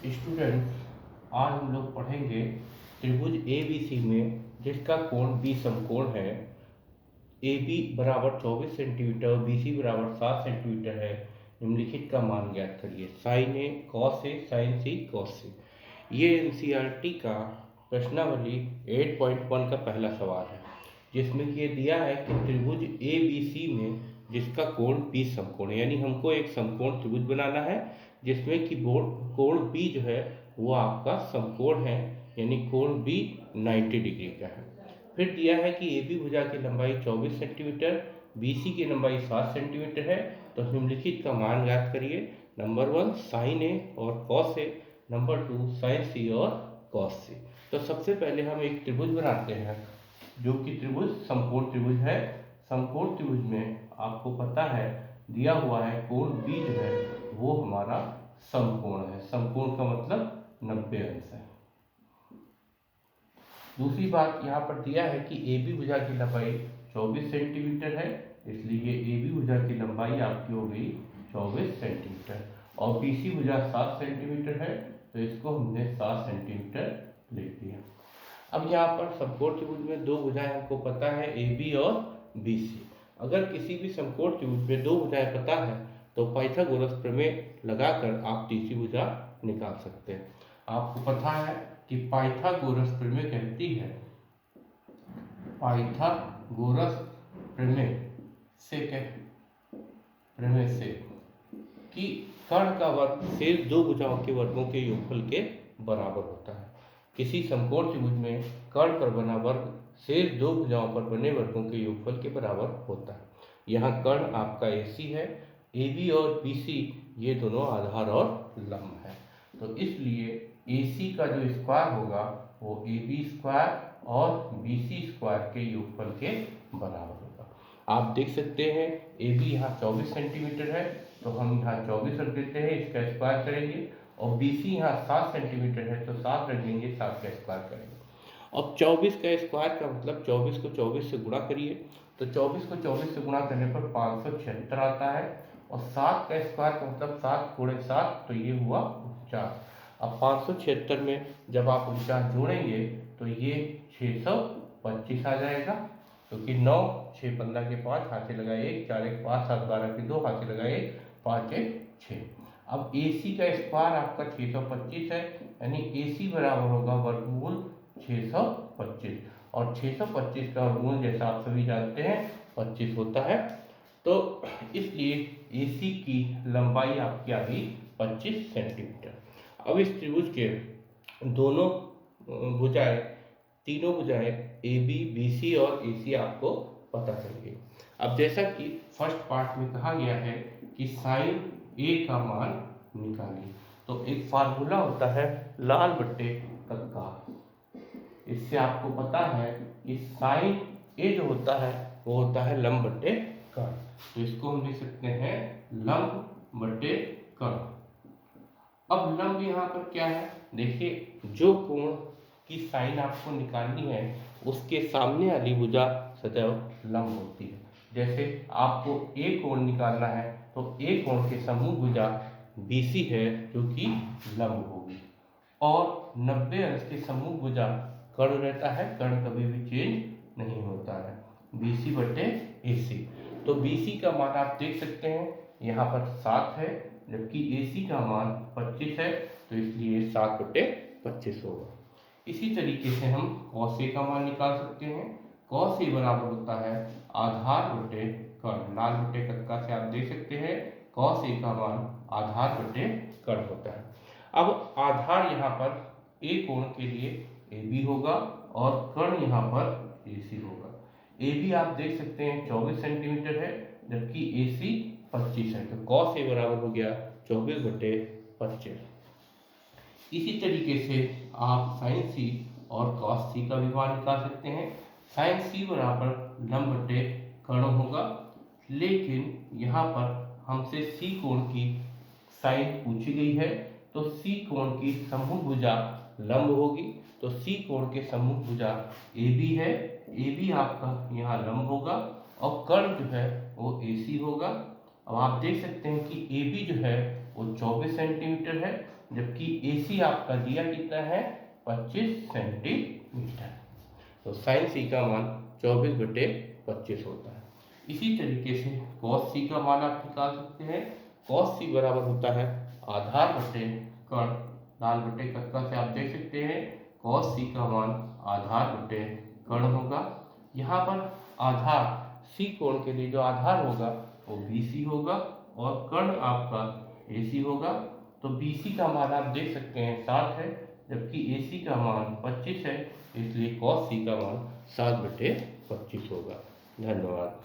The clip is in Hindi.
स्टूडेंट्स, आज हम लोग पढ़ेंगे त्रिभुज ए बी सी में जिसका कोण बी समकोण है। ए बी बराबर 24 सेंटीमीटर और बी सी बराबर 7 सेंटीमीटर है। निम्नलिखित का मान ज्ञात करिए। Sign A cos A sign C cos सी। ये एनसीईआरटी का प्रश्नावली 8.1 का पहला सवाल है, जिसमें ये दिया है कि त्रिभुज ए बी सी में जिसका कोण बी समकोण है, यानी हमको एक समकोण त्रिभुज बनाना है जिसमें कि कोण बी जो है वो आपका समकोण है, यानी कोण बी 90 डिग्री का है। फिर दिया है कि ए बी भुजा की लंबाई 24 सेंटीमीटर, बी सी की लंबाई 7 सेंटीमीटर है। तो निम्नलिखित का मान ज्ञात करिए। नंबर 1 साइन ए और कॉस ए, नंबर 2 साइन सी और कॉस सी। तो सबसे पहले हम एक त्रिभुज बनाते हैं जो कि त्रिभुज समकोण त्रिभुज है। समकोण त्रिभुज में आपको पता है दिया हुआ है कोण बी जो है वो हमारा समकोण है। समकोण का मतलब 90 अंश है। दूसरी बात यहाँ पर दिया है कि ए बी भुजा की लंबाई 24 सेंटीमीटर है, इसलिए ए बी भुजा की लंबाई आपकी हो गई 24 सेंटीमीटर और बी सी भुजा 7 सेंटीमीटर है, तो इसको हमने 7 सेंटीमीटर लिख दिया। अब यहाँ पर समकोण त्रिभुज में दो भुजाएं हमको पता है ए बी और बी सी। अगर किसी भी समकोण त्रिभुज में दो भुजाएं पता है तो पाइथागोरस प्रमेय लगाकर आप तीसरी भुजा निकाल सकते हैं। आपको पता है कि पाइथागोरस प्रमेय कहती है, पाइथागोरस प्रमेय से कि कर्ण का वर्ग शेष दो भुजाओं के वर्गों के योगफल के बराबर होता है। किसी समकोण त्रिभुज में कर्ण पर बना वर्ग शेष दो भुजाओं पर बने वर्गों के योगफल के बराबर होता है। यहाँ कर्ण आपका AC है, AB और BC ये दोनों आधार और लंब है, तो इसलिए AC का जो स्क्वायर होगा वो AB स्क्वायर और BC स्क्वायर के योगफल के बराबर होगा। आप देख सकते हैं AB यहाँ 24 सेंटीमीटर है, तो हम यहाँ 24 रख देते हैं, इसका स्क्वायर करेंगे, और BC यहाँ 7 सेंटीमीटर है तो 7 रख देंगे, 7 का स्क्वायर करेंगे। अब 24 का स्क्वायर का मतलब 24 को 24 से गुणा करिए, तो 24 को 24 से गुणा करने पर 576 आता है, और 7 का स्क्वायर का मतलब 7 गुणे 7, तो ये हुआ 49। अब 576 में जब आप 49 जोड़ेंगे तो ये 625 आ जाएगा, क्योंकि 9 6 15 के 5 हाथे लगाए 1 4 1 5 7 12 के 2 हाथे लगाए 5 1 6। अब AC का स्क्वायर आपका 625 है, यानी AC बराबर होगा वर्गमूल 625, और 625 का वर्गमूल जैसा आप सभी जानते हैं 25 होता है, तो इसलिए AC की लंबाई आपकी आ गई 25 सेंटीमीटर। अब इस त्रिभुज के दोनों भुजाएं, तीनों भुजाएं AB, BC और AC आपको पता चल गई। अब जैसा कि फर्स्ट पार्ट में कहा गया है कि साइन A का मान निकालिए, तो एक फार्मूला होता है लाल बट्टे कक्का। इससे आपको पता है कि साइन A जो होता है वो होता है लंब बट्टे कर्ण, तो इसको हम लिख सकते हैं लंब बट्टे कर्ण। अब लंब यहाँ पर क्या है, देखिए जो कोण की साइन आपको निकालनी है उसके सामने वाली भुजा सदैव लंब होती है। जैसे आपको A कोण निकालना है तो A कोण के समूह भुजा BC है जो कि लंब होगी, और 90 अंश के समूह भुजा कर्ण रहता है, कर्ण कभी भी चेंज नहीं होता है, BC बटे AC। तो BC का मान आप देख सकते हैं यहाँ पर 7 है, जबकि AC का मान 25 है, तो इसलिए 7 बटे 25 होगा। इसी तरीके से हम cos A का मान निकाल सकते हैं। cos A बराबर होता है आधार बटे कर्ण। लाल बटे कक्का से आप देख सकते हैं cos A का मान आधार बटे कर्ण होता है। अब आधार यहाँ पर A कोण के लिए AB होगा और कर्ण यहाँ पर AC होगा। AB आप देख सकते हैं 24 सेंटीमीटर है, जबकि AC 25 है, तो cos A बराबर हो गया 24 बटे 25। इसी तरीके से आप sin C और cos C का भी मान निकाल सकते हैं। sin C बराबर लंब बटे कर्ण होगा, लेकिन यहाँ पर हमसे C कोण की साइन पूछी गई है, तो C कोण की समूह भुजा लंब होगी, तो C कोण के समूह भुजा AB है, AB आपका यहाँ लंब होगा, और कर्ण जो है वो AC होगा। अब आप देख सकते हैं कि AB जो है वो 24 सेंटीमीटर है, जबकि AC आपका दिया कितना है 25 सेंटीमीटर। तो साइन सी का मान 24/25 होता है। इसी तरीके से कॉस सी का मान आप निकाल सकते हैं। कॉस सी बराबर होता है आधार बटे कर्ण, लाल बटे कक्का से आप देख सकते हैं कॉस सी का मान आधार बटे कर्ण होगा। यहाँ पर आधार सी कोण के लिए जो आधार होगा वो BC होगा और कर्ण आपका AC होगा। तो BC का मान आप देख सकते हैं 7 है, जबकि AC का मान 25 है, इसलिए cos C का मान 7/25 होगा। धन्यवाद।